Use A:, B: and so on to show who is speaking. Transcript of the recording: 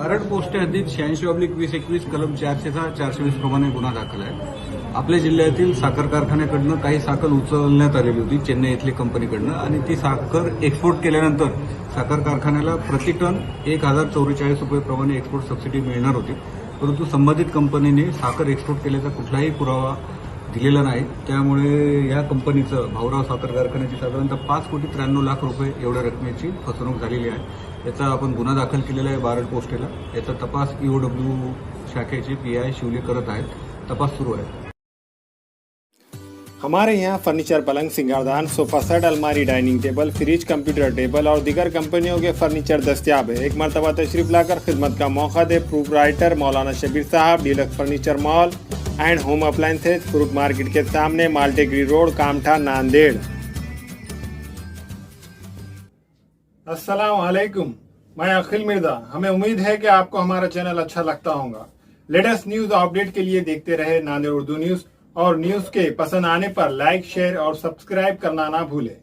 A: Barad post हद्दीत 86/2021 कलम 406 420 प्रमाणे गुन्हा दाखल आहे. आपल्या जिल्ह्यातील साखर कारखान्याकडनं काही साखर उचलण्यात आलेली होती चेन्नई इथली कंपनीकडनं आणि ती साखर एक्सपोर्ट केल्यानंतर साखर कारखान्याला प्रति टन 1044 रुपये प्रमाणे एक्सपोर्ट सबसिडी मिळणार होती. परंतु संबंधित कंपनीने साखर एक्सपोर्ट केल्याचा कुठलाही पुरावा दिलेला नाही. त्यामुळे या कंपनीचं भाऊराव साखर कारखान्याची साधारणतः 5,93,00,000 रुपये एवढ्या रकमेची फसवणूक झालेली आहे. याचा आपण गुन्हा दाखल केलेला आहे बारड पोस्टेला. याचा तपास ईओडब्ल्यू शाखेचे पीआय शिवले करत आहेत. तपास सुरू आहे.
B: हमारे यहाँ फर्नीचर, पलंग, सिंगारदान, सोफा सेट, अलमारी, dining table, fridge, computer table और दीगर कंपनियों के फर्नीचर दस्तियाब है. एक मरतबा तशरीफ लाकर खिदमत का मौका दे. प्रोप्राइटर मौलाना शबीर साहब, deluxe furniture mall and home appliances, fruit market के सामने, माल्टेगरी रोड, कामठा, नांदेड़. अस्सलाम वालेकुम, मैं अखिल मिर्जा. हमें उम्मीद है कि आपको हमारा चैनल अच्छा लगता होगा. लेटेस्ट न्यूज अपडेट के लिए देखते रहे नांदेड़ उर्दू न्यूज और न्यूज के पसंद आने पर लाइक, शेयर और सब्सक्राइब करना ना भूलें.